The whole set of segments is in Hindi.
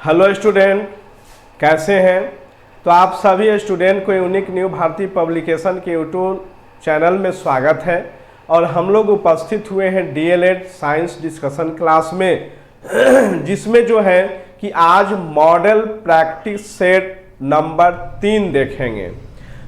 हेलो स्टूडेंट, कैसे हैं? तो आप सभी स्टूडेंट को यूनिक न्यू भारती पब्लिकेशन के यूट्यूब चैनल में स्वागत है। और हम लोग उपस्थित हुए हैं डीएलएड साइंस डिस्कशन क्लास में जिसमें जो है कि आज मॉडल प्रैक्टिस सेट नंबर 3 देखेंगे।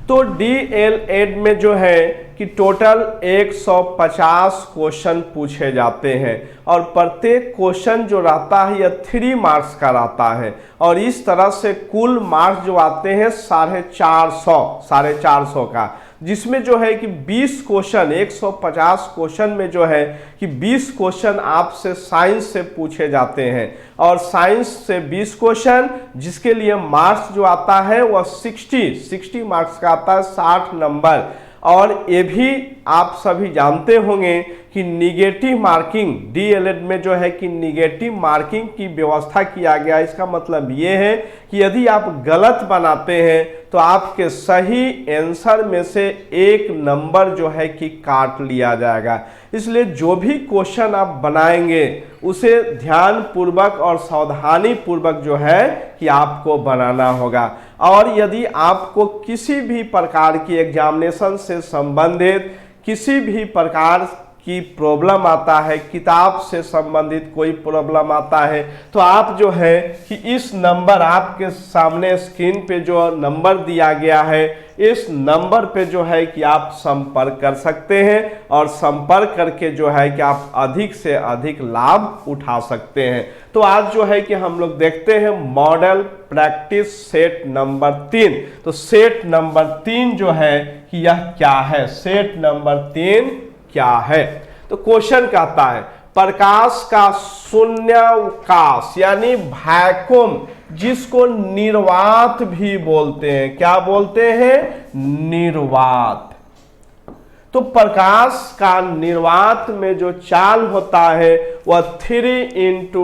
तो डीएलएड में जो है कि टोटल 150 क्वेश्चन पूछे जाते हैं और प्रत्येक क्वेश्चन जो रहता है यह 3 मार्क्स का रहता है और इस तरह से कुल मार्क्स जो आते हैं 450 का, जिसमें जो है कि 20 क्वेश्चन 150 क्वेश्चन में जो है कि 20 क्वेश्चन आपसे साइंस से पूछे जाते हैं और साइंस से 20 क्वेश्चन जिसके लिए मार्क्स जो आता है वह 60 मार्क्स का आता है, 60 नंबर। और ये भी आप सभी जानते होंगे कि निगेटिव मार्किंग डीएलएड में जो है कि निगेटिव मार्किंग की व्यवस्था किया गया। इसका मतलब ये है कि यदि आप गलत बनाते हैं तो आपके सही आंसर में से 1 नंबर जो है कि काट लिया जाएगा। इसलिए जो भी क्वेश्चन आप बनाएंगे उसे ध्यान पूर्वक और सावधानी पूर्वक जो है कि आपको बनाना होगा। और यदि आपको किसी भी प्रकार की एग्जामिनेशन से संबंधित किसी भी प्रकार की प्रॉब्लम आता है, किताब से संबंधित कोई प्रॉब्लम आता है, तो आप जो है कि इस नंबर आपके सामने स्क्रीन पे जो नंबर दिया गया है इस नंबर पे जो है कि आप संपर्क कर सकते हैं और संपर्क करके जो है कि आप अधिक से अधिक लाभ उठा सकते हैं। तो आज जो है कि हम लोग देखते हैं मॉडल प्रैक्टिस सेट नंबर 3। तो सेट नंबर 3 जो है कि यह क्या है, सेट नंबर 3 क्या है? तो क्वेश्चन कहता है प्रकाश का शून्यावकाश यानी वैक्यूम, जिसको निर्वात भी बोलते हैं। क्या बोलते हैं? निर्वात। तो प्रकाश का निर्वात में जो चाल होता है वह 3 ×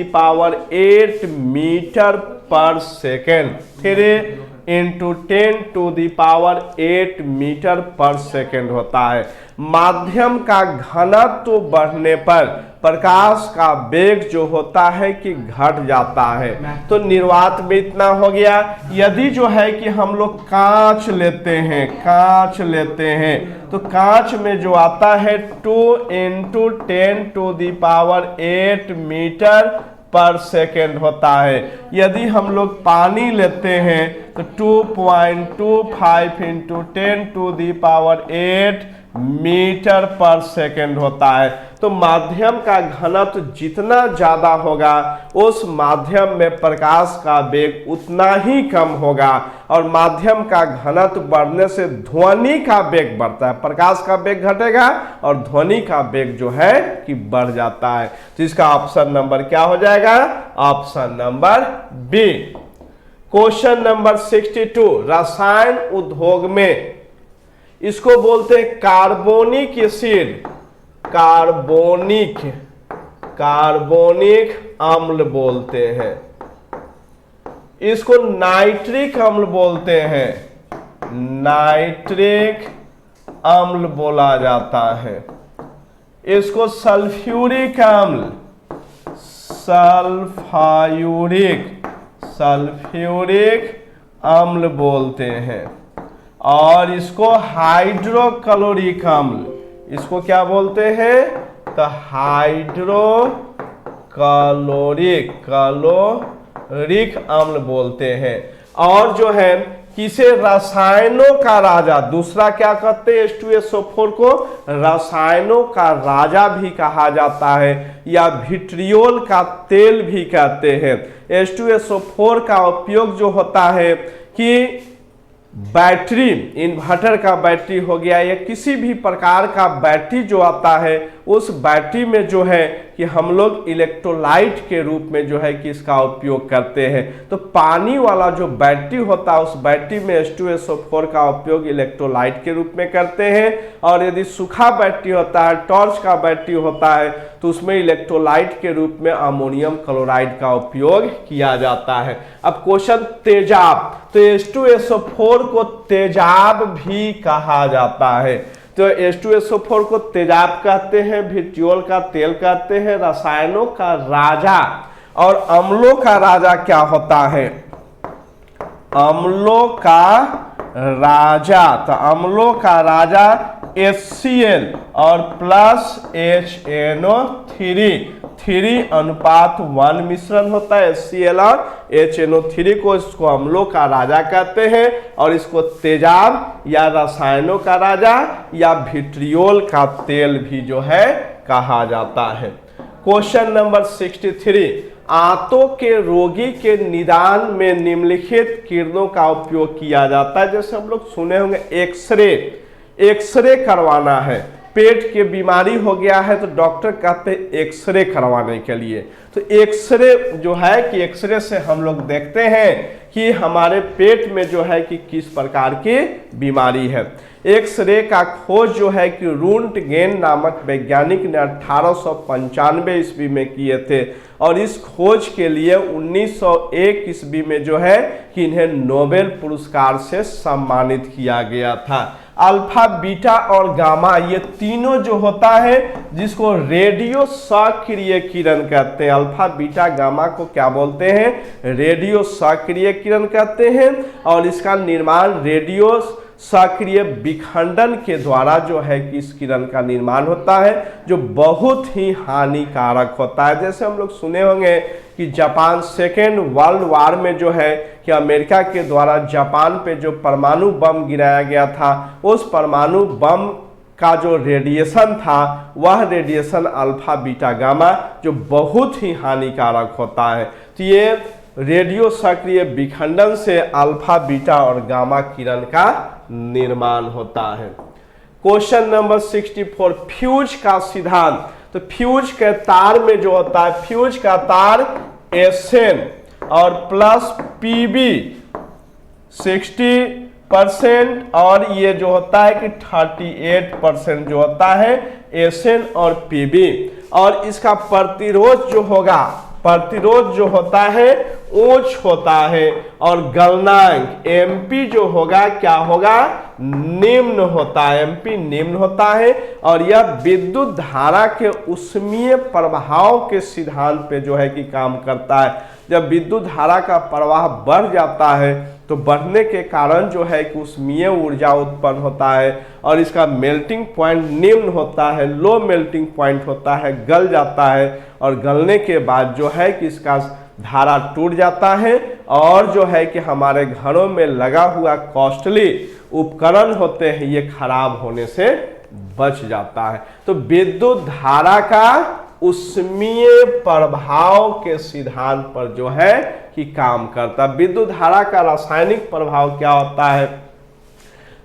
10⁸ मीटर पर सेकेंड, 3 × 10⁸ मीटर पर सेकेंड होता है। माध्यम का घनत्व बढ़ने पर प्रकाश का वेग जो होता है कि घट जाता है। तो निर्वात में इतना हो गया। यदि जो है कि हम लोग कांच लेते हैं तो कांच में जो आता है 2 × 10⁸ मीटर पर सेकेंड होता है। यदि हम लोग पानी लेते हैं तो 2.25 × 10⁸ मीटर पर सेकेंड होता है। तो माध्यम का घनत्व जितना ज्यादा होगा उस माध्यम में प्रकाश का वेग उतना ही कम होगा और माध्यम का घनत्व बढ़ने से ध्वनि का वेग बढ़ता है। प्रकाश का वेग घटेगा और ध्वनि का वेग जो है कि बढ़ जाता है। तो इसका ऑप्शन नंबर क्या हो जाएगा? Option number B. Question number 62 रसायन उद्योग में इसको बोलते हैं कार्बोनिक एसिड, कार्बोनिक अम्ल बोलते हैं। इसको नाइट्रिक अम्ल बोलते हैं, नाइट्रिक अम्ल बोला जाता है। इसको सल्फ्यूरिक अम्ल, सल्फ्यूरिक अम्ल बोलते हैं। और इसको हाइड्रोक्लोरिक अम्ल, इसको क्या बोलते हैं? तो हाइड्रोक्लोरिक अम्ल बोलते हैं। और जो है किसे रसायनों का राजा, दूसरा क्या कहते हैं? H2SO4 को रसायनों का राजा भी कहा जाता है या विट्रियोल का तेल भी कहते हैं। H2SO4 का उपयोग जो होता है कि बैटरी, इन्वर्टर का बैटरी हो गया या किसी भी प्रकार का बैटरी जो आता है उस बैटरी में जो है कि हम लोग इलेक्ट्रोलाइट के रूप में जो है कि इसका उपयोग करते हैं। तो पानी वाला जो बैटरी होता है उस बैटरी में H2SO4 का उपयोग इलेक्ट्रोलाइट के रूप में करते हैं। और यदि सूखा बैटरी होता है, टॉर्च का बैटरी होता है, तो उसमें इलेक्ट्रोलाइट के रूप में अमोनियम क्लोराइड का उपयोग किया जाता है। अब क्वेश्चन तेजाब, तो H2SO4 को तेजाब भी कहा जाता है। तो H2SO4 को तेजाब कहते हैं, विट्रियोल का तेल कहते हैं, रसायनों का राजा और अम्लों का राजा क्या होता है? अम्लों का राजा, तो अम्लों का राजा HCl और प्लस HNO3, 3:1 मिश्रण होता है HCl और HNO3 को, इसको अम्लों का राजा कहते हैं। और इसको तेजाब या रसायनों का राजा या विट्रियोल का तेल भी जो है कहा जाता है। क्वेश्चन नंबर 63, आंतों के रोगी के निदान में निम्नलिखित किरणों का उपयोग किया जाता है। जैसे हम लोग सुने होंगे एक्सरे करवाना है, पेट के बीमारी हो गया है तो डॉक्टर कहते हैं एक्सरे करवाने के लिए। तो एक्सरे जो है कि एक्सरे से हम लोग देखते हैं कि हमारे पेट में जो है कि किस प्रकार की बीमारी है। एक्सरे का खोज जो है कि रूंटगेन नामक वैज्ञानिक ने 1895 ईस्वी में किए थे और इस खोज के लिए 1901 ईस्वी में जो है कि इन्हें नोबेल पुरस्कार से सम्मानित किया गया था। अल्फा, बीटा और गामा ये तीनों जो होता है जिसको रेडियो सक्रिय किरण कहते हैं। अल्फा, बीटा, गामा को क्या बोलते हैं? रेडियो सक्रिय किरण कहते हैं। और इसका निर्माण रेडियो सक्रिय विखंडन के द्वारा जो है कि इस किरण का निर्माण होता है, जो बहुत ही हानिकारक होता है। जैसे हम लोग सुने होंगे कि जापान सेकेंड वर्ल्ड वार में जो है कि अमेरिका के द्वारा जापान पे जो परमाणु बम गिराया गया था, उस परमाणु बम का जो रेडिएशन था वह रेडिएशन अल्फा, बीटा, गामा जो बहुत ही हानिकारक होता है। तो ये रेडियो सक्रिय विखंडन से अल्फा, बीटा और गामा किरण का निर्माण होता है। क्वेश्चन नंबर 64, फ्यूज का सिद्धांत। तो फ्यूज के तार में जो होता है, फ्यूज का तार Sn और प्लस Pb 60% और ये जो होता है कि 38% जो होता है Sn और Pb। और इसका प्रतिरोध जो होगा, प्रतिरोध जो होता है उच्च होता है और गलनांक Mp जो होगा क्या होगा? निम्न होता है, Mp निम्न होता है। और यह विद्युत धारा के ऊष्मीय प्रभाव के सिद्धांत पे जो है कि काम करता है। जब विद्युत धारा का प्रवाह बढ़ जाता है तो बढ़ने के कारण जो है कि ऊष्मीय ऊर्जा उत्पन्न होता है और इसका मेल्टिंग पॉइंट निम्न होता है, लो मेल्टिंग पॉइंट होता है, गल जाता है और गलने के बाद जो है कि इसका धारा टूट जाता है और जो है कि हमारे घरों में लगा हुआ कॉस्टली उपकरण होते हैं ये खराब होने से बच जाता है। तो विद्युत धारा का ऊष्मीय प्रभाव के सिद्धांत पर जो है कि काम करता है। विद्युत धारा का रासायनिक प्रभाव क्या होता है?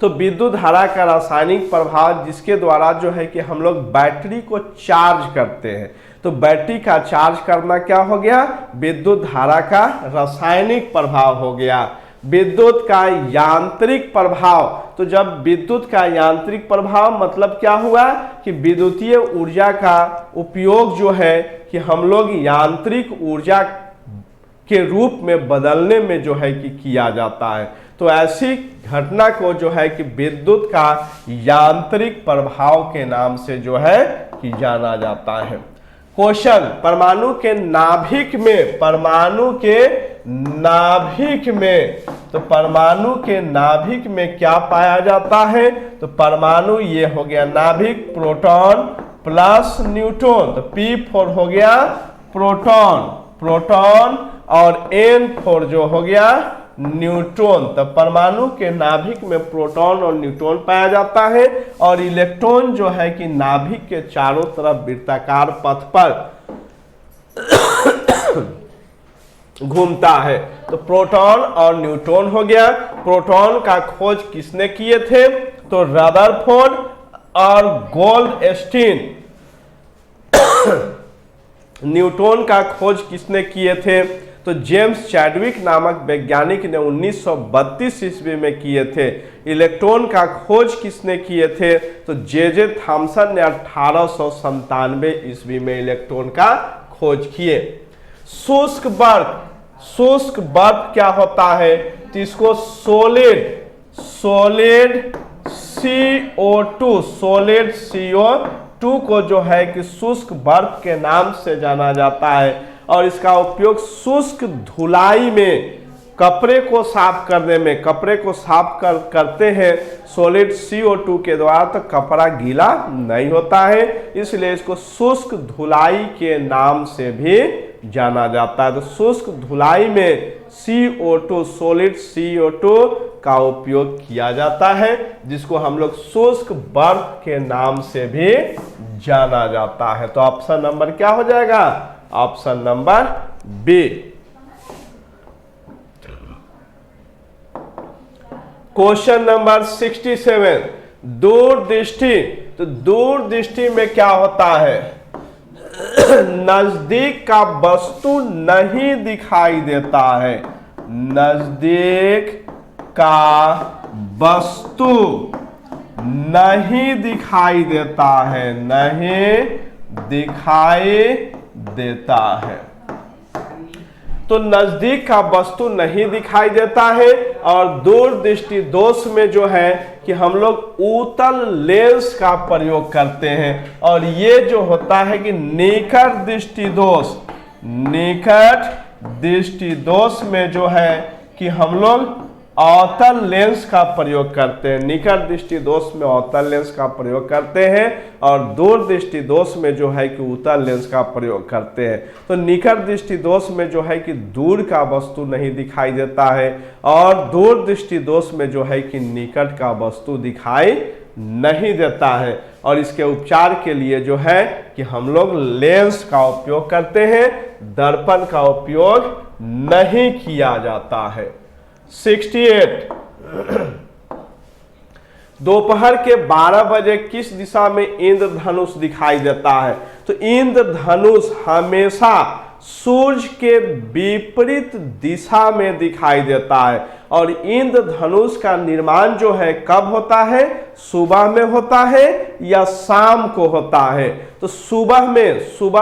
तो विद्युत धारा का रासायनिक प्रभाव जिसके द्वारा जो है कि हम लोग बैटरी को चार्ज करते हैं। तो बैटरी का चार्ज करना क्या हो गया? विद्युत धारा का रासायनिक प्रभाव हो गया। विद्युत का यांत्रिक प्रभाव, तो जब विद्युत का यांत्रिक प्रभाव मतलब क्या हुआ कि विद्युतीय ऊर्जा का उपयोग जो है कि हम लोग यांत्रिक ऊर्जा के रूप में बदलने में जो है कि किया जाता है। तो ऐसी घटना को जो है कि विद्युत का यांत्रिक प्रभाव के नाम से जो है कि जाना जाता है। क्वेश्चन, परमाणु के नाभिक में, परमाणु के नाभिक में, तो परमाणु के नाभिक में क्या पाया जाता है? तो परमाणु ये हो गया नाभिक, प्रोटॉन प्लस न्यूट्रॉन। तो P4 हो गया प्रोटॉन, प्रोटॉन और N4 जो हो गया न्यूट्रॉन। तो परमाणु के नाभिक में प्रोटॉन और न्यूट्रॉन पाया जाता है और इलेक्ट्रॉन जो है कि नाभिक के चारों तरफ वृत्ताकार पथ पर घूमता है। तो प्रोटॉन और न्यूट्रॉन हो गया। प्रोटॉन का खोज किसने किए थे? तो रदरफोर्ड और गोल्डस्टीन। न्यूट्रॉन का खोज किसने किए थे? तो जेम्स चैडविक नामक वैज्ञानिक ने 1932 ईस्वी में किए थे। इलेक्ट्रॉन का खोज किसने किए थे? तो जे थॉमसन ने 1897 ईस्वी में इलेक्ट्रॉन का खोज किए। शुष्क बर्फ, शुष्क बर्फ क्या होता है? तो इसको सोलिड CO2, सोलिड CO2 को जो है कि शुष्क बर्फ के नाम से जाना जाता है। और इसका उपयोग शुष्क धुलाई में, कपड़े को साफ करने में, कपड़े को साफ करते हैं सॉलिड CO2 के द्वारा, तो कपड़ा गीला नहीं होता है, इसलिए इसको शुष्क धुलाई के नाम से भी जाना जाता है। तो शुष्क धुलाई में CO2, सॉलिड CO2 का उपयोग किया जाता है, जिसको हम लोग शुष्क बर्फ के नाम से भी जाना जाता है। तो ऑप्शन नंबर क्या हो जाएगा? Option number B. Question number 67, दूरदृष्टि। तो दूरदृष्टि में क्या होता है? नजदीक का वस्तु नहीं दिखाई देता है, नजदीक का वस्तु नहीं दिखाई देता है, नहीं दिखाई देता है। तो नजदीक का वस्तु नहीं दिखाई देता है। और दूरदृष्टि दोष में जो है कि हम लोग उत्तल लेंस का प्रयोग करते हैं, और ये जो होता है कि निकट दृष्टि दोष, निकट दृष्टि दोष में जो है कि हम लोग अवतल लेंस का प्रयोग करते हैं। निकट दृष्टि दोष में अवतल लेंस का प्रयोग करते हैं, और दूर दृष्टि दोष में जो है कि उत्तल लेंस का प्रयोग करते हैं। तो निकट दृष्टि दोष में जो है कि दूर का वस्तु नहीं दिखाई देता है, और दूर दृष्टि दोष में जो है कि निकट का वस्तु दिखाई नहीं देता है। और इसके उपचार के लिए जो है कि हम लोग लेंस का उपयोग करते हैं, दर्पण का उपयोग नहीं किया जाता है। 68, दोपहर के 12 बजे किस दिशा में इंद्रधनुष दिखाई देता है? तो इंद्रधनुष हमेशा सूर्य के विपरीत दिशा में दिखाई देता है, और इंद्रधनुष का निर्माण जो है कब होता है? सुबह में होता है या शाम को होता है? तो सुबह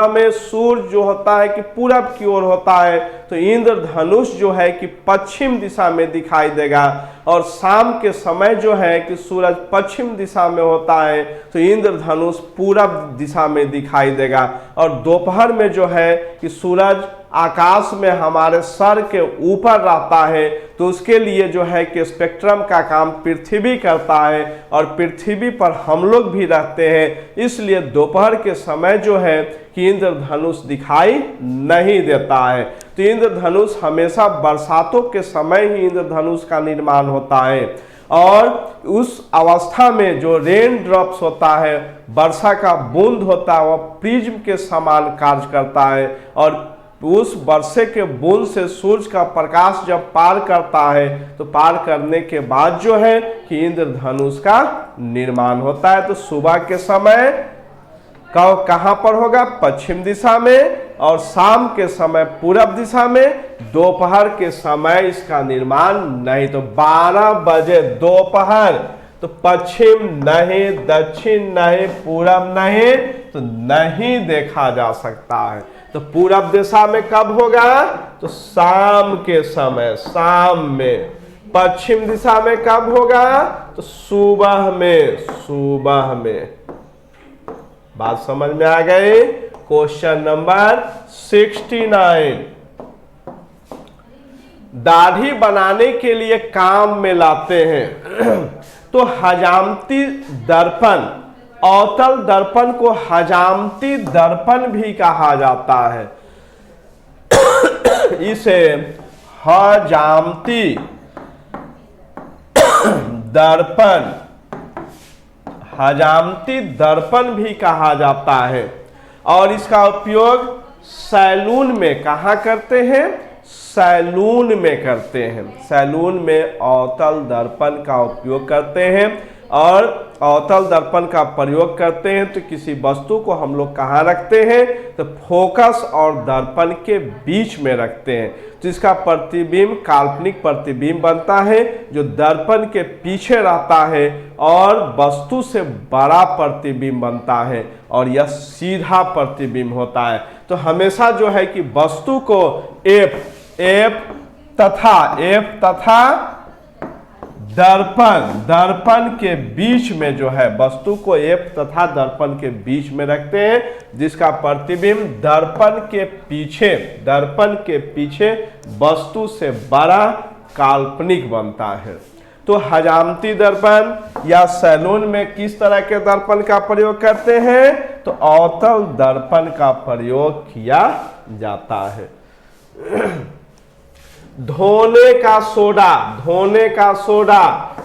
में सूर्य जो होता है कि पूरब की ओर होता है, तो इंद्रधनुष जो है कि पश्चिम दिशा में दिखाई देगा, और शाम के समय जो है कि सूरज पश्चिम दिशा में होता है, तो इंद्रधनुष पूरब दिशा में दिखाई देगा। और दोपहर में जो है कि सूरज आकाश में हमारे सर के ऊपर रहता है, तो उसके लिए जो है कि स्पेक्ट्रम का काम पृथ्वी करता है, और पृथ्वी पर हम लोग भी रहते हैं, इसलिए दोपहर के समय जो है कि इंद्रधनुष दिखाई नहीं देता है। तो इंद्रधनुष हमेशा बरसातों के समय ही इंद्रधनुष का निर्माण होता है, और उस अवस्था में जो रेन ड्रॉप्स होता है, वर्षा का बूंद होता है, वह प्रिज्म के समान कार्य करता है, और उस वर्षे के बूंद से सूर्य का प्रकाश जब पार करता है, तो पार करने के बाद जो है कि इंद्रधनुष का निर्माण होता है। तो सुबह के समय कहाँ पर होगा? पश्चिम दिशा में, और शाम के समय पूरब दिशा में, दोपहर के समय इसका निर्माण नहीं। तो 12 बजे दोपहर, तो पश्चिम नहीं, दक्षिण नहीं, पूरब नहीं, तो नहीं देखा जा सकता है। तो पूरब दिशा में कब होगा? तो शाम के समय, शाम में। पश्चिम दिशा में कब होगा? तो सुबह में, सुबह में। बात समझ में आ गई? क्वेश्चन नंबर 69, दाढ़ी बनाने के लिए काम में लाते हैं तो हजामती दर्पण, अवतल दर्पण को हजामती दर्पण भी कहा जाता है। इसे हजामती दर्पण, हजामती दर्पण भी कहा जाता है, और इसका उपयोग सैलून में कहाँ करते हैं? सैलून में करते हैं। सैलून में अवतल दर्पण का उपयोग करते हैं, और अवतल दर्पण का प्रयोग करते हैं तो किसी वस्तु को हम लोग कहाँ रखते हैं? तो फोकस और दर्पण के बीच में रखते हैं, तो इसका प्रतिबिंब काल्पनिक प्रतिबिंब बनता है, जो दर्पण के पीछे रहता है, और वस्तु से बड़ा प्रतिबिंब बनता है, और यह सीधा प्रतिबिंब होता है। तो हमेशा जो है कि वस्तु को एफ तथा दर्पण के बीच में जो है वस्तु को F तथा दर्पण के बीच में रखते हैं, जिसका प्रतिबिंब दर्पण के पीछे वस्तु से बड़ा काल्पनिक बनता है। तो हजामती दर्पण या सैलून में किस तरह के दर्पण का प्रयोग करते हैं? तो अवतल दर्पण का प्रयोग किया जाता है। धोने का सोडा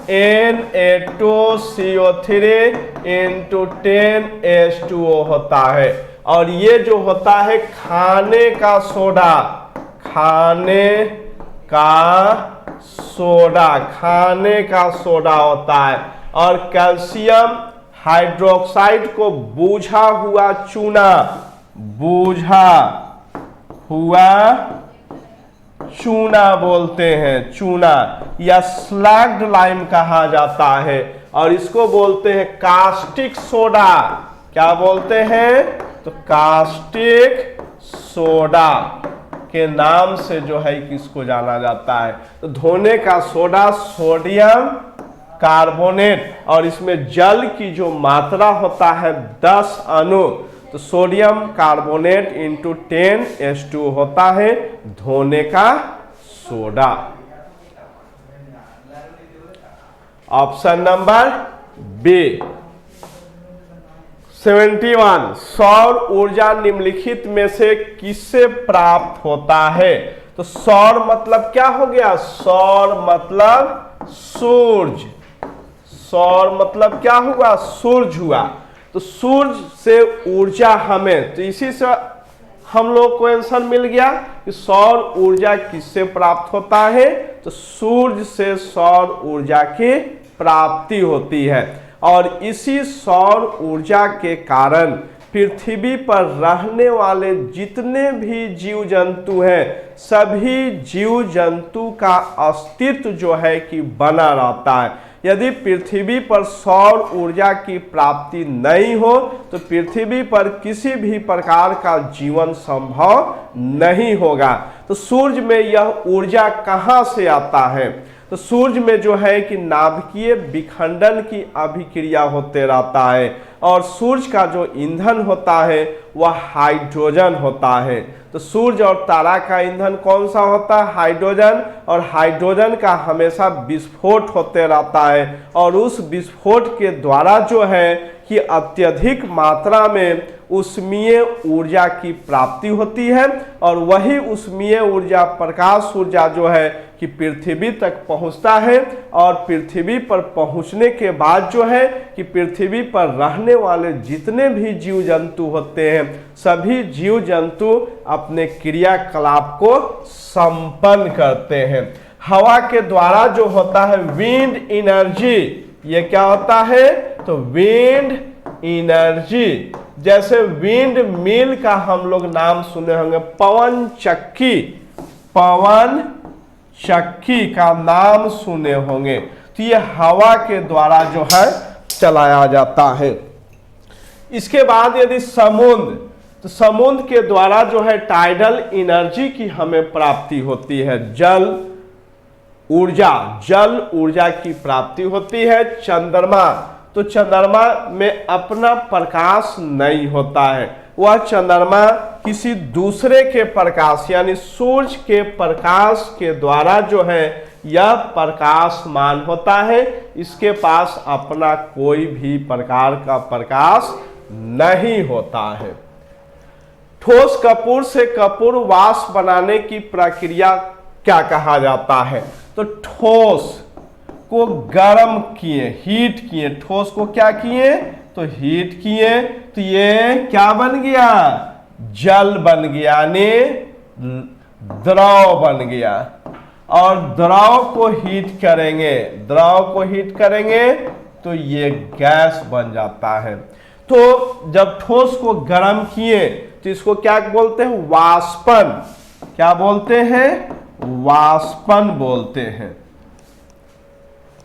Na2CO3 × 10H2O होता है। और ये जो होता है खाने का सोडा होता है। और कैल्शियम हाइड्रोक्साइड को बूझा हुआ चूना बोलते हैं, चूना या स्लग्ड लाइम कहा जाता है। और इसको बोलते हैं कास्टिक सोडा। क्या बोलते हैं? तो कास्टिक सोडा के नाम से जो है किसको जाना जाता है? तो धोने का सोडा सोडियम कार्बोनेट, और इसमें जल की जो मात्रा होता है 10 अणु, तो सोडियम कार्बोनेट × 10H2 होता है धोने का सोडा। Option number B. 71 सौर ऊर्जा निम्नलिखित में से किससे प्राप्त होता है? तो सौर मतलब क्या हो गया? सौर मतलब सूरज। सौर मतलब क्या हुआ? सूरज हुआ। तो सूरज से ऊर्जा हमें, तो इसी से हम लोग को आंसर मिल गया कि सौर ऊर्जा किससे प्राप्त होता है? तो सूरज से सौर ऊर्जा की प्राप्ति होती है। और इसी सौर ऊर्जा के कारण पृथ्वी पर रहने वाले जितने भी जीव जंतु हैं, सभी जीव जंतु का अस्तित्व जो है कि बना रहता है। यदि पृथ्वी पर सौर ऊर्जा की प्राप्ति नहीं हो तो पृथ्वी पर किसी भी प्रकार का जीवन संभव नहीं होगा। तो सूर्य में यह ऊर्जा कहाँ से आता है? तो सूर्य में जो है कि नाभिकीय विखंडन की अभिक्रिया होते रहता है। और सूर्य का जो ईंधन होता है वह हाइड्रोजन होता है। तो सूर्य और तारा का ईंधन कौन सा होता है? हाइड्रोजन। और हाइड्रोजन का हमेशा विस्फोट होते रहता है। और उस विस्फोट के द्वारा जो है कि अत्यधिक मात्रा में उष्मीय ऊर्जा की प्राप्ति होती है। और वही उष्मीय ऊर्जा, प्रकाश ऊर्जा जो है कि पृथ्वी तक पहुंचता है। और पृथ्वी पर पहुंचने के बाद जो है कि पृथ्वी पर रहने वाले जितने भी जीव जंतु होते हैं, सभी जीव जंतु अपने क्रियाकलाप को संपन्न करते हैं। हवा के द्वारा जो होता है विंड एनर्जी, ये क्या होता है? तो विंड एनर्जी, जैसे विंड मिल का हम लोग नाम सुने होंगे, पवन चक्की का नाम सुने होंगे। तो ये हवा के द्वारा जो है चलाया जाता है। इसके बाद यदि समुद्र, तो समुद्र के द्वारा जो है टाइडल एनर्जी की हमें प्राप्ति होती है। जल ऊर्जा की प्राप्ति होती है। चंद्रमा, तो चंद्रमा में अपना प्रकाश नहीं होता है, वह चंद्रमा किसी दूसरे के प्रकाश यानी सूर्य के प्रकाश के द्वारा जो है यह प्रकाशमान होता है। इसके पास अपना कोई भी प्रकार का प्रकाश नहीं होता है। ठोस कपूर से कपूर वाष्प बनाने की प्रक्रिया क्या कहा जाता है? तो ठोस को गर्म किए, हीट किए, ठोस को क्या किए? तो हीट किए, तो ये क्या बन गया? जल बन गया, यानी द्रव बन गया। और द्रव को हीट करेंगे तो ये गैस बन जाता है। तो जब ठोस को गर्म किए तो इसको क्या बोलते हैं? वाष्पन। क्या बोलते हैं? वाष्पन बोलते हैं।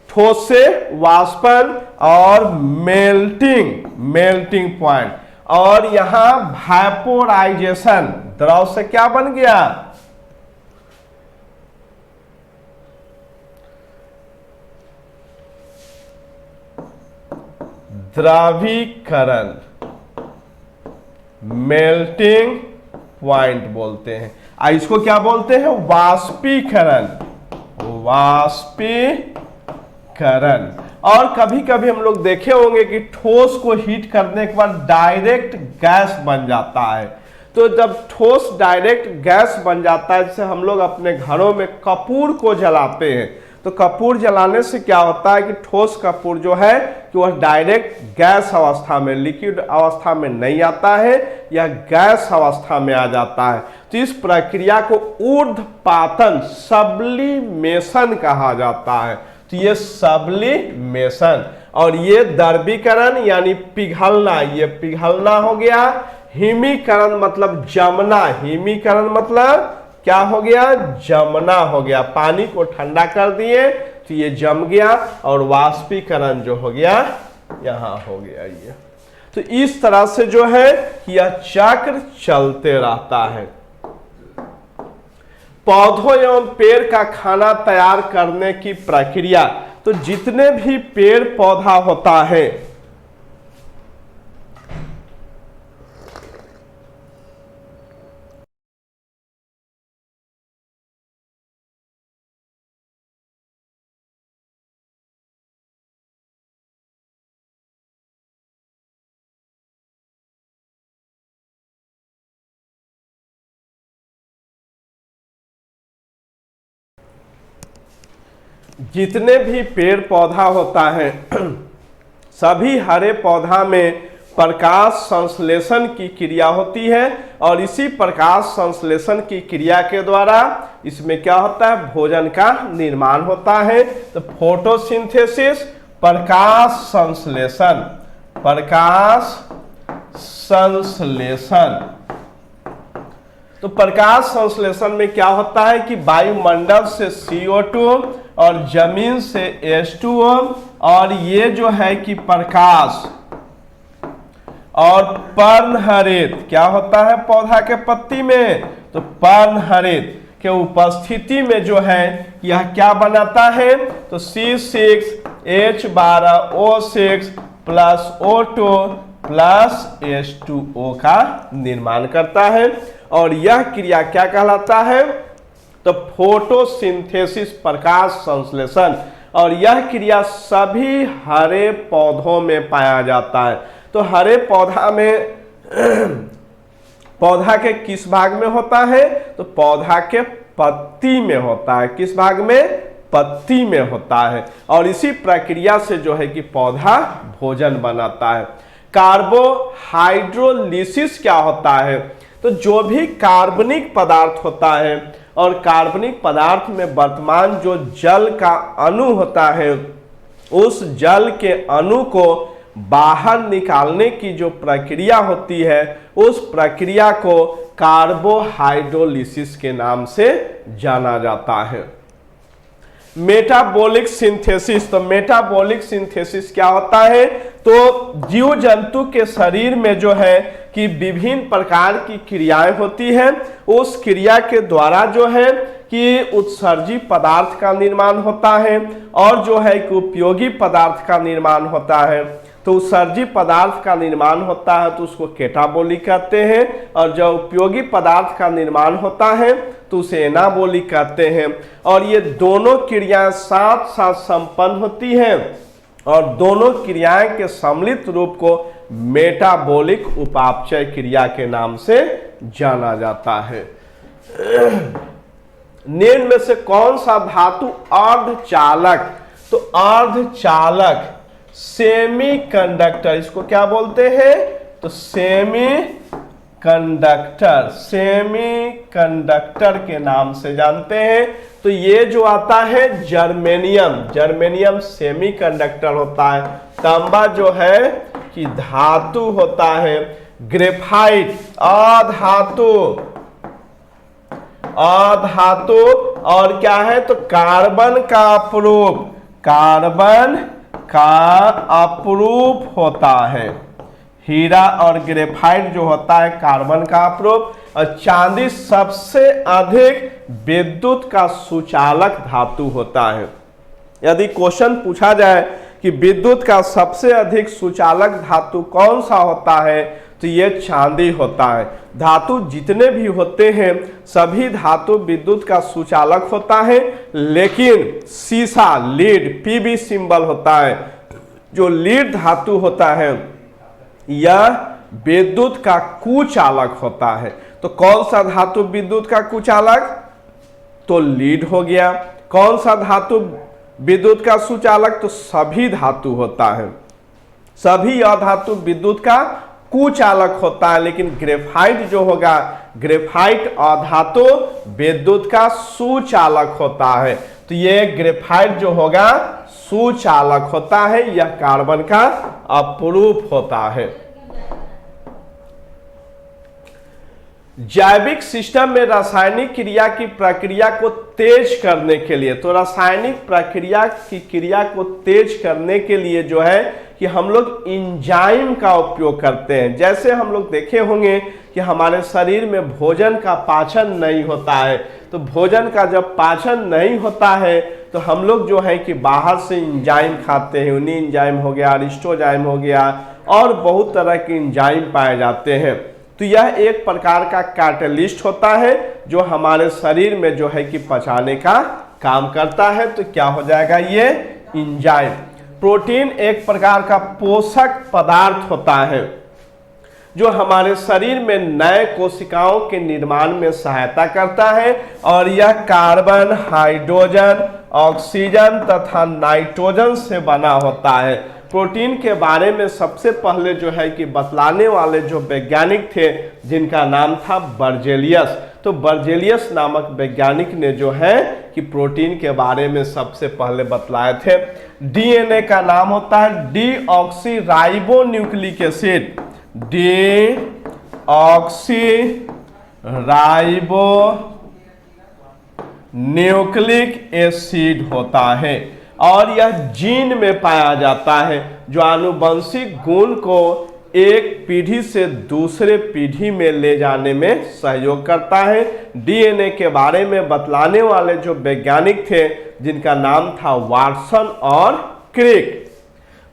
ठोस से वाष्पन और मेल्टिंग पॉइंट। और यहां वेपोराइजेशन, द्रव से क्या बन गया? द्रवीकरण, मेल्टिंग पॉइंट बोलते हैं। इसको क्या बोलते हैं? वाष्पीकरण, वाष्पीकरण। और कभी कभी हम लोग देखे होंगे कि ठोस को हीट करने के बाद डायरेक्ट गैस बन जाता है। तो जब ठोस डायरेक्ट गैस बन जाता है, जैसे हम लोग अपने घरों में कपूर को जलाते हैं, तो कपूर जलाने से क्या होता है कि ठोस कपूर जो है कि वह डायरेक्ट गैस अवस्था में, लिक्विड अवस्था में नहीं आता है, यह गैस अवस्था में आ जाता है। तो इस प्रक्रिया को ऊर्ध्वपातन, सब्लिमेशन कहा जाता है। तो ये सब्लिमेशन, और ये द्रवीकरण यानी पिघलना, ये पिघलना हो गया। हिमीकरण मतलब जमना, हिमीकरण मतलब क्या हो गया? जमना हो गया। पानी को ठंडा कर दिए तो ये जम गया, और वाष्पीकरण जो हो गया यहां हो गया ये। तो इस तरह से जो है यह चक्र चलते रहता है। पौधों एवं पेड़ का खाना तैयार करने की प्रक्रिया, तो जितने भी पेड़ पौधा होता है, जितने भी पेड़ पौधा होता है सभी हरे पौधा में प्रकाश संश्लेषण की क्रिया होती है, और इसी प्रकाश संश्लेषण की क्रिया के द्वारा इसमें क्या होता है? भोजन का निर्माण होता है। तो फोटोसिंथेसिस, प्रकाश संश्लेषण, प्रकाश संश्लेषण। तो प्रकाश संश्लेषण में क्या होता है कि वायुमंडल से CO2 और जमीन से H2O, और ये जो है कि प्रकाश और पर्णहरित क्या होता है पौधा के पत्ती में? तो पर्णहरित के उपस्थिति में जो है यह क्या बनाता है? तो C6H12O6 plus O2 plus H2O का निर्माण करता है। और यह क्रिया क्या कहलाता है? तो फोटोसिंथेसिस, प्रकाश संश्लेषण। और यह क्रिया सभी हरे पौधों में पाया जाता है। तो हरे पौधा में पौधा के किस भाग में होता है? तो पौधा के पत्ती में होता है। किस भाग में? पत्ती में होता है। और इसी प्रक्रिया से जो है कि पौधा भोजन बनाता है। कार्बोहाइड्रोलिसिस क्या होता है? तो जो भी कार्बनिक पदार्थ होता है, और कार्बनिक पदार्थ में वर्तमान जो जल का अणु होता है, उस जल के अणु को बाहर निकालने की जो प्रक्रिया होती है, उस प्रक्रिया को कार्बोहाइड्रोलिसिस के नाम से जाना जाता है। मेटाबॉलिक सिंथेसिस, तो मेटाबॉलिक सिंथेसिस क्या होता है? तो जीव जंतु के शरीर में जो है कि विभिन्न प्रकार की क्रियाएं होती हैं, उस क्रिया के द्वारा जो है कि उत्सर्जी पदार्थ का निर्माण होता है, और जो है कि उपयोगी पदार्थ का निर्माण होता है। तो उत्सर्जी पदार्थ का निर्माण होता है तो उसको कैटाबॉलिक कहते हैं, और जब उपयोगी पदार्थ का निर्माण होता है तो उसे एनाबॉलिक कहते हैं। और ये दोनों क्रियाएं साथ साथ संपन्न होती हैं, और दोनों क्रियाएं के सम्मिलित रूप को मेटाबॉलिक उपापचय क्रिया के नाम से जाना जाता है। निम्न में से कौन सा धातु अर्धचालक? तो अर्धचालक सेमीकंडक्टर, इसको क्या बोलते हैं? तो सेमीकंडक्टर, सेमीकंडक्टर के नाम से जानते हैं। तो ये जो आता है जर्मेनियम, जर्मेनियम सेमीकंडक्टर होता है। तांबा जो है कि धातु होता है। ग्रेफाइट अधातु, अधातु। और क्या है? तो कार्बन का अपरूप, कार्बन का अपरूप होता है। हीरा और ग्रेफाइट जो होता है कार्बन का अपरूप। और चांदी सबसे अधिक विद्युत का सुचालक धातु होता है। यदि क्वेश्चन पूछा जाए कि विद्युत का सबसे अधिक सुचालक धातु कौन सा होता है, तो ये चांदी होता है। धातु जितने भी होते हैं सभी धातु विद्युत का सुचालक होता है, लेकिन सीसा लीड पीबी सिंबल होता है, जो लीड धातु होता है यह विद्युत का कुचालक होता है। तो कौन सा धातु विद्युत का कुचालक, तो लीड हो गया। कौन सा धातु विद्युत का सुचालक, तो सभी धातु होता है। सभी अधातु विद्युत का कुचालक होता है, लेकिन ग्रेफाइट जो होगा, ग्रेफाइट अधातु विद्युत का सुचालक होता है। तो ये ग्रेफाइट जो होगा सुचालक होता है, यह कार्बन का अपरूप होता है। जैविक सिस्टम में रासायनिक क्रिया की प्रक्रिया को तेज करने के लिए, तो रासायनिक प्रक्रिया की क्रिया को तेज करने के लिए जो है कि हम लोग एंजाइम का उपयोग करते हैं। जैसे हम लोग देखे होंगे कि हमारे शरीर में भोजन का पाचन नहीं होता है, तो भोजन का जब पाचन नहीं होता है तो हम लोग जो है कि बाहर से एंजाइम खाते हैं। उन्हीं एंजाइम हो गया, अरिस्टोजाइम हो गया, और बहुत तरह के एंजाइम पाए जाते हैं। तो यह एक प्रकार का कैटलिस्ट होता है जो हमारे शरीर में जो है कि पचाने का काम करता है। तो क्या हो जाएगा ये एंजाइम। प्रोटीन एक प्रकार का पोषक पदार्थ होता है जो हमारे शरीर में नए कोशिकाओं के निर्माण में सहायता करता है, और यह कार्बन, हाइड्रोजन, ऑक्सीजन तथा नाइट्रोजन से बना होता है। प्रोटीन के बारे में सबसे पहले जो है कि बतलाने वाले जो वैज्ञानिक थे जिनका नाम था बर्जेलियस, तो बर्जेलियस नामक वैज्ञानिक ने जो है कि प्रोटीन के बारे में सबसे पहले बतलाए थे। डीएनए का नाम होता है deoxy ribo nucleic acid, deoxy ribo nucleic acid होता है, और यह जीन में पाया जाता है जो आनुवंशिक गुण को एक पीढ़ी से दूसरे पीढ़ी में ले जाने में सहयोग करता है। डीएनए के बारे में बतलाने वाले जो वैज्ञानिक थे जिनका नाम था वाटसन और क्रिक।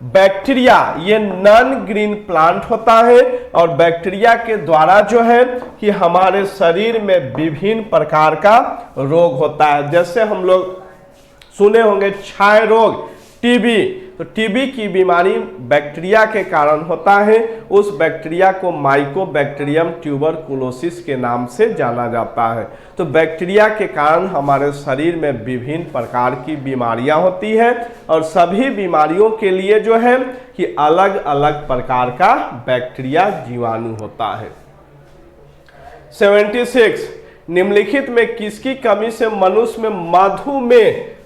बैक्टीरिया ये नॉन ग्रीन प्लांट होता है, और बैक्टीरिया के द्वारा जो है कि हमारे शरीर में विभिन्न प्रकार का रोग होता है। जैसे हम लोग सुने होंगे क्षय रोग, टीबी, तो टीबी की बीमारी बैक्टीरिया के कारण होता है। उस बैक्टीरिया को माइकोबैक्टीरियम ट्यूबरकुलोसिस के नाम से जाना जाता है। तो बैक्टीरिया के कारण हमारे शरीर में विभिन्न प्रकार की बीमारियां होती हैं, और सभी बीमारियों के लिए जो है कि अलग अलग प्रकार का बैक्टीरिया जीवाणु होता है। 76 निम्नलिखित में किसकी कमी से मनुष्य में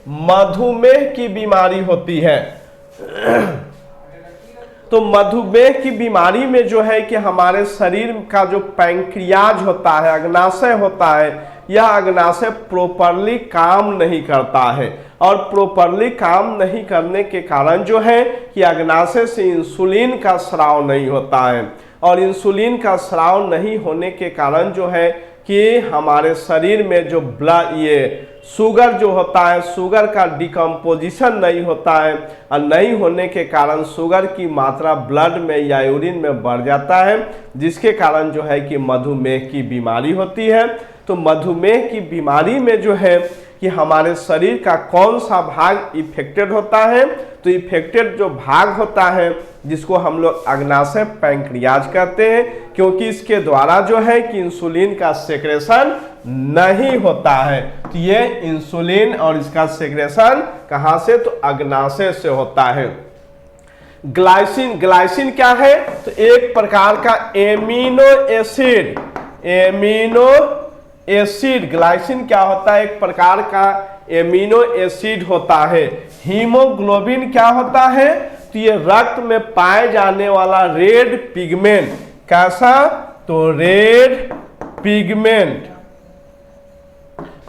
मधुमेह की बीमारी होती है। तो मधुमेह की बीमारी में जो है कि हमारे शरीर का जो पैंक्रियाज होता है, अग्नाशय होता है, यह अग्नाशय प्रॉपरली काम नहीं करता है, और प्रॉपरली काम नहीं करने के कारण जो है कि अग्नाशय से इंसुलिन का स्राव नहीं होता है, और इंसुलिन का स्राव नहीं होने के कारण जो है कि हमारे शरीर में जो ब्लड ये शुगर जो होता है, शुगर का डिकम्पोजिशन नहीं होता है, और नहीं होने के कारण शुगर की मात्रा ब्लड में या यूरिन में बढ़ जाता है, जिसके कारण जो है कि मधुमेह की बीमारी होती है। तो मधुमेह की बीमारी में जो है कि हमारे शरीर का कौन सा भाग इफेक्टेड होता है, तो इफेक्टेड जो भाग होता है जिसको हम लोग अग्नाशय पैंक्रियाज कहते हैं, क्योंकि इसके द्वारा जो है कि इंसुलिन का सेक्रेशन नहीं होता है। तो ये इंसुलिन और इसका सेक्रेशन कहाँ से, तो अग्नाशय से होता है। ग्लाइसिन, ग्लाइसिन क्या है, तो एक प्रकार का एमिनो एसिड, ग्लाइसिन क्या होता है, एक प्रकार का एमिनो एसिड होता है। हीमोग्लोबिन क्या होता है, तो ये रक्त में पाए जाने वाला रेड पिगमेंट, कैसा, तो रेड पिगमेंट,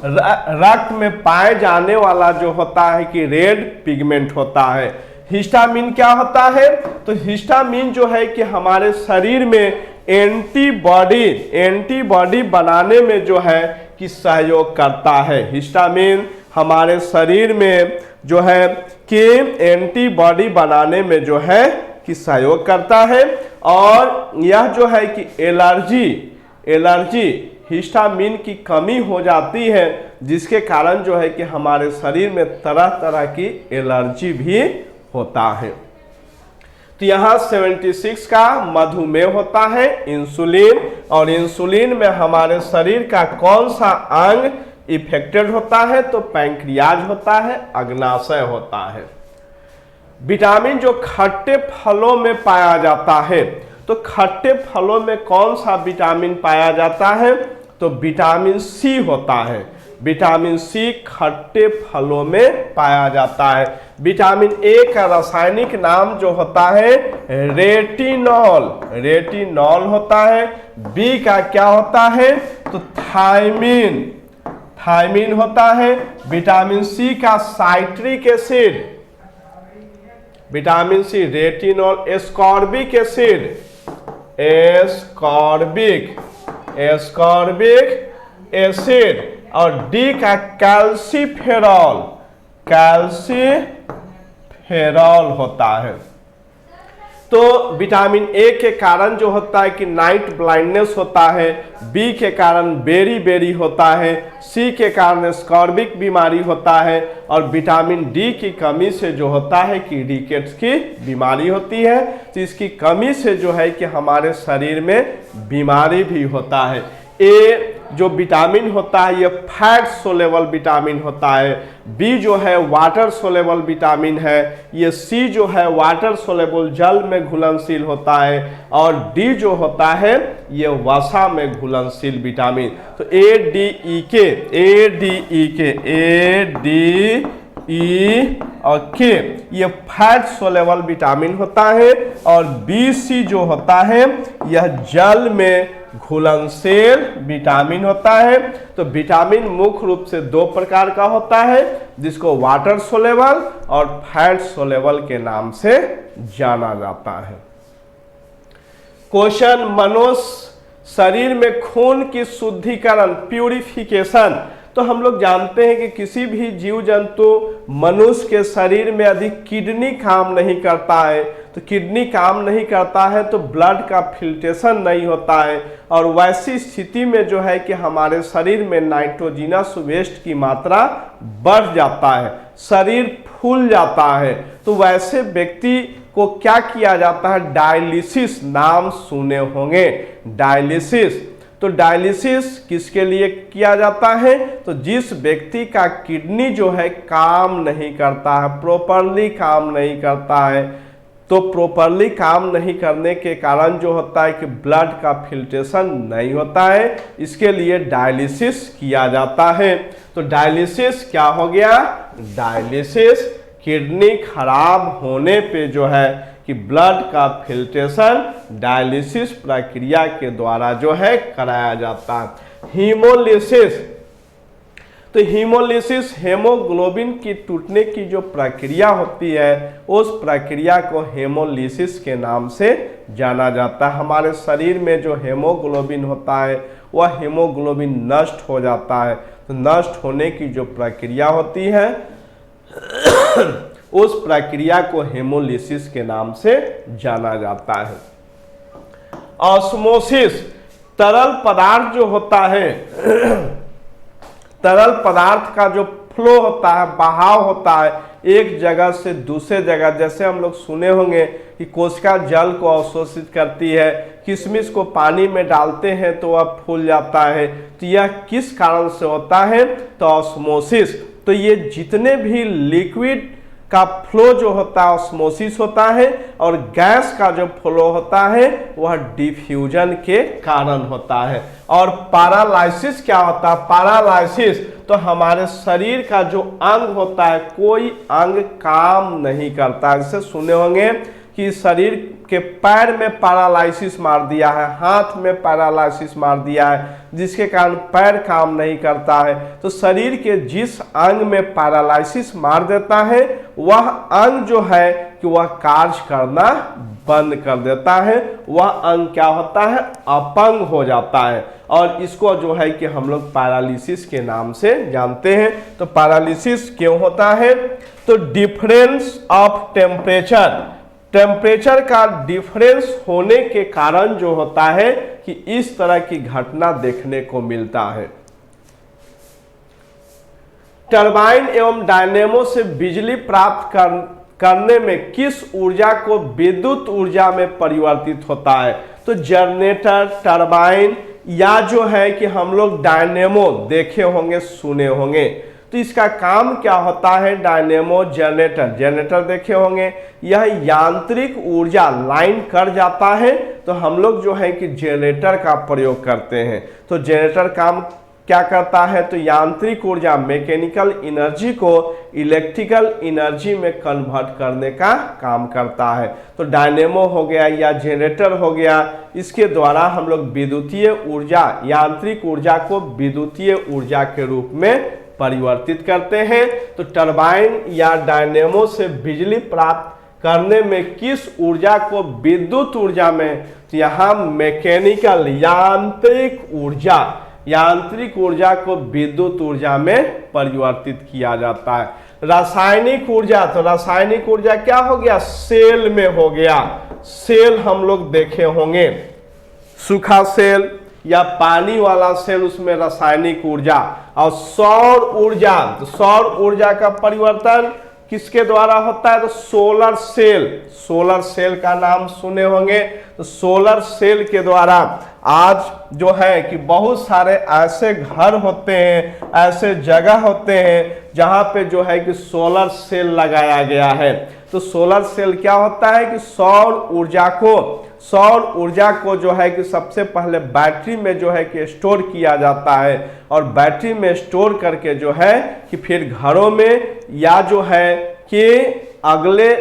रक्त में पाए जाने वाला जो होता है कि रेड पिगमेंट होता है। हिस्टामिन क्या होता है, तो हिस्टामिन जो है कि हमारे शरीर में एंटीबॉडी बनाने में जो है कि सहयोग करता है। हिस्टामिन हमारे शरीर में जो है कि एंटीबॉडी बनाने में जो है कि सहयोग करता है। और यह जो है कि एलर्जी हिस्टामिन की कमी हो जाती है, जिसके कारण जो है कि हमारे शरीर में तरह तरह की एलर्जी भी होता है। तो यहाँ 76 का मधुमेह होता है, इंसुलिन, और इंसुलिन में हमारे शरीर का कौन सा अंग इफेक्टेड होता है? तो पैंक्रियाज होता है, अग्नाशय होता है। विटामिन जो खट्टे फलों में पाया जाता है, तो खट्टे फलों में कौन सा विटामिन पाया जाता है? तो विटामिन सी होता है। विटामिन सी खट्टे फलों में पाया जाता है। विटामिन ए का रासायनिक नाम जो होता है रेटिनॉल होता है। बी का क्या होता है? तो थायमिन होता है। विटामिन सी का citric acid, vitamin C retinol, ascorbic acid, और डी का कैल्सीफेरॉल होता है। तो विटामिन ए के कारण जो होता है कि नाइट ब्लाइंडनेस होता है, बी के कारण बेरी होता है, सी के कारण स्कॉर्बिक बीमारी होता है, और विटामिन डी की कमी से जो होता है कि रिकेट्स की बीमारी होती है। तो इसकी कमी से जो है कि हमारे शरीर में बीमारी भी होता है। ए जो विटामिन होता है ये फैट सोलेबल विटामिन होता है। बी जो है वाटर सोलेबल विटामिन है। ये सी जो है वाटर सोलेबल जल में घुलनशील होता है। और डी जो होता है ये वसा में घुलनशील विटामिन। तो ए डी ई और के ये फैट सोलेबल विटामिन होता है। और बी सी जो होता है यह जल में घुलनशील विटामिन होता है। तो विटामिन मुख्य रूप से दो प्रकार का होता है, जिसको वाटर सोलेबल और फैट सोलेबल के नाम से जाना जाता है। क्वेश्चन, मनुष्य शरीर में खून की शुद्धिकरण प्यूरिफिकेशन। तो हम लोग जानते हैं कि किसी भी जीव जंतु मनुष्य के शरीर में अधिक किडनी काम नहीं करता है। तो किडनी काम नहीं करता है तो ब्लड का फिल्ट्रेशन नहीं होता है, और वैसी स्थिति में जो है कि हमारे शरीर में नाइट्रोजिनस वेस्ट की मात्रा बढ़ जाता है, शरीर फूल जाता है। तो वैसे व्यक्ति को क्या किया जाता है? डायलिसिस, नाम सुने होंगे डायलिसिस। तो डायलिसिस किसके लिए किया जाता है? तो जिस व्यक्ति का किडनी जो है काम नहीं करता है, प्रॉपरली काम नहीं करता है, तो प्रॉपरली काम नहीं करने के कारण जो होता है कि ब्लड का फिल्ट्रेशन नहीं होता है, इसके लिए डायलिसिस किया जाता है। तो डायलिसिस क्या हो गया? डायलिसिस किडनी खराब होने पे जो है कि ब्लड का फिल्ट्रेशन डायलिसिस प्रक्रिया के द्वारा जो है कराया जाता है। हीमोलिसिस, तो हीमोलिसिस हेमोग्लोबिन की टूटने की जो प्रक्रिया होती है उस प्रक्रिया को हेमोलिसिस के नाम से जाना जाता है। हमारे शरीर में जो हेमोग्लोबिन होता है वह हेमोग्लोबिन नष्ट हो जाता है। तो नष्ट होने की जो प्रक्रिया होती है उस प्रक्रिया को हेमोलिसिस के नाम से जाना जाता है। ऑस्मोसिस, तरल पदार्थ जो होता है तरल पदार्थ का जो फ्लो होता है, बहाव होता है एक जगह से दूसरे जगह, जैसे हम लोग सुने होंगे कि कोशिका जल को अवशोषित करती है, किशमिश को पानी में डालते हैं तो वह फूल जाता है। तो यह किस कारण से होता है? तो ऑस्मोसिस। तो ये जितने भी लिक्विड का फ्लो जो होता है ऑस्मोसिस होता है, और गैस का जो फ्लो होता है वह डिफ्यूजन के कारण होता है। और पैरालाइसिस क्या होता है? पैरालाइसिस तो हमारे शरीर का जो अंग होता है कोई अंग काम नहीं करता। जैसे सुने होंगे कि शरीर के पैर में पैरालाइसिस मार दिया है, हाथ में पैरालाइसिस मार दिया है, जिसके कारण पैर काम नहीं करता है। तो शरीर के जिस अंग में पैरालाइसिस मार देता है वह अंग जो है कि वह कार्य करना बंद कर देता है, वह अंग क्या होता है? अपंग हो जाता है। और इसको जो है कि हम लोग पैरालिसिस के नाम से जानते हैं। तो पैरालिसिस क्यों होता है? तो तो डिफरेंस ऑफ टेम्परेचर, टेम्परेचर का डिफरेंस होने के कारण जो होता है कि इस तरह की घटना देखने को मिलता है। टरबाइन एवं डायनेमो से बिजली प्राप्त करने में किस ऊर्जा को विद्युत ऊर्जा में परिवर्तित होता है? तो जनरेटर, टरबाइन या जो है कि हम लोग डायनेमो देखे होंगे, सुने होंगे। तो इसका काम क्या होता है? डायनेमो, जनरेटर, जनरेटर देखे होंगे। यह यांत्रिक ऊर्जा लाइन कर जाता है तो हम लोग जो है कि जनरेटर का प्रयोग करते हैं। तो जनरेटर काम क्या करता है? तो यांत्रिक ऊर्जा, मैकेनिकल एनर्जी को इलेक्ट्रिकल एनर्जी में कन्वर्ट करने का काम करता है। तो डायनेमो हो गया या जनरेटर हो गया, इसके द्वारा हम लोग विद्युतीय ऊर्जा, यांत्रिक ऊर्जा को विद्युतीय ऊर्जा के रूप में परिवर्तित करते हैं। तो टरबाइन या डायनेमो से बिजली प्राप्त करने में किस ऊर्जा को विद्युत ऊर्जा में? तो यहाँ मैकेनिकल, यांत्रिक ऊर्जा को विद्युत ऊर्जा में परिवर्तित किया जाता है। रासायनिक ऊर्जा, तो रासायनिक ऊर्जा क्या हो गया? सेल में हो गया। सेल हम लोग देखे होंगे, सूखा सेल या पानी वाला सेल, उसमें रासायनिक ऊर्जा। और सौर ऊर्जा, तो सौर ऊर्जा का परिवर्तन किसके द्वारा होता है? तो सोलर सेल, सोलर सेल का नाम सुने होंगे। तो सोलर सेल के द्वारा आज जो है कि बहुत सारे ऐसे घर होते हैं, ऐसे जगह होते हैं जहां पे जो है कि सोलर सेल लगाया गया है। तो सोलर सेल क्या होता है कि सौर ऊर्जा को जो है कि सबसे पहले बैटरी में जो है कि स्टोर किया जाता है और बैटरी में स्टोर करके जो है कि फिर घरों में या जो है कि अगले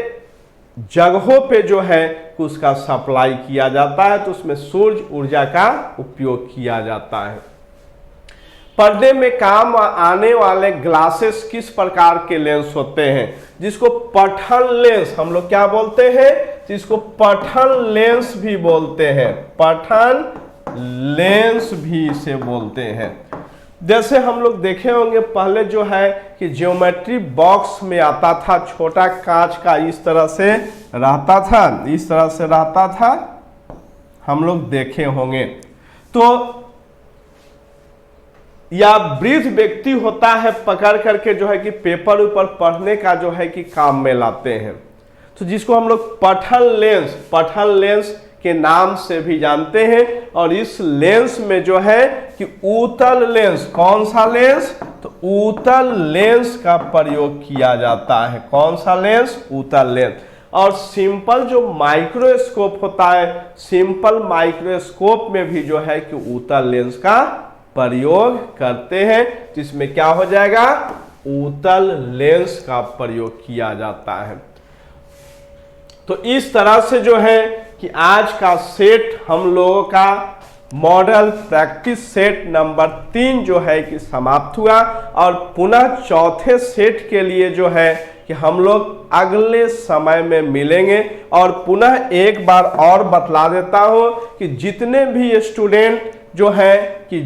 जगहों पे जो है कि उसका सप्लाई किया जाता है। तो उसमें सूर्य ऊर्जा का उपयोग किया जाता है। पर्दे में काम आने वाले ग्लासेस किस प्रकार के लेंस होते हैं? जिसको पठन लेंस हम लोग क्या बोलते हैं? जिसको पठन लेंस भी बोलते हैं, पठन लेंस भी इसे बोलते हैं। जैसे हम लोग देखे होंगे पहले जो है कि ज्योमेट्री बॉक्स में आता था, छोटा कांच का इस तरह से रहता था, इस तरह से रहता था, हम लोग देखे होंगे। तो या वृद्ध व्यक्ति होता है, पकड़ करके जो है कि पेपर ऊपर पढ़ने का जो है कि काम में लाते हैं। तो जिसको हम लोग पठन लेंस के नाम से भी जानते हैं। और इस लेंस में जो है कि उत्तल लेंस, कौन सा लेंस? तो उत्तल लेंस का प्रयोग किया जाता है। कौन सा लेंस? उत्तल लेंस। और सिंपल जो माइक्रोस्कोप होता है, सिंपल माइक्रोस्कोप में भी जो है कि उत्तल लेंस का प्रयोग करते हैं। जिसमें क्या हो जाएगा? उत्तल लेंस का प्रयोग किया जाता है। तो इस तरह से जो है कि आज का सेट हम लोगों का मॉडल प्रैक्टिस सेट नंबर 3 जो है कि समाप्त हुआ। और पुनः चौथे सेट के लिए जो है कि हम लोग अगले समय में मिलेंगे। और पुनः एक बार और बतला देता हूं कि जितने भी स्टूडेंट जो है कि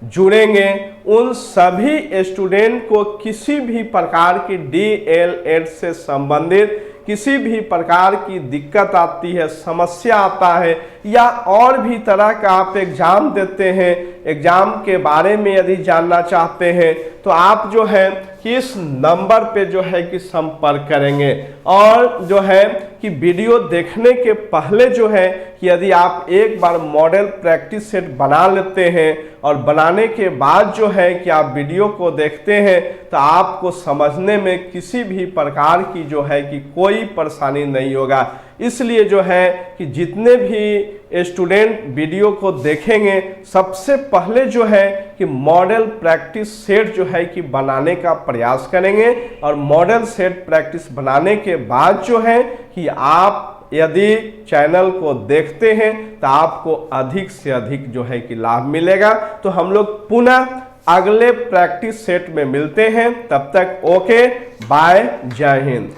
जुड़ेंगे उन सभी स्टूडेंट को किसी भी प्रकार की DLED से संबंधित किसी भी प्रकार की दिक्कत आती है, समस्या आता है, या और भी तरह का आप एग्जाम देते हैं, एग्जाम के बारे में यदि जानना चाहते हैं तो आप जो है कि इस नंबर पे जो है कि संपर्क करेंगे। और जो है कि वीडियो देखने के पहले जो है कि यदि आप एक बार मॉडल प्रैक्टिस सेट बना लेते हैं और बनाने के बाद जो है कि आप वीडियो को देखते हैं तो आपको समझने में किसी भी प्रकार की जो है कि कोई परेशानी नहीं होगा। इसलिए जो है कि जितने भी स्टूडेंट वीडियो को देखेंगे सबसे पहले जो है कि मॉडल प्रैक्टिस सेट जो है कि बनाने का प्रयास करेंगे। और मॉडल सेट प्रैक्टिस बनाने के बाद जो है कि आप यदि चैनल को देखते हैं तो आपको अधिक से अधिक जो है कि लाभ मिलेगा। तो हम लोग पुनः अगले प्रैक्टिस सेट में मिलते हैं। तब तक ओके, बाय, जय हिंद।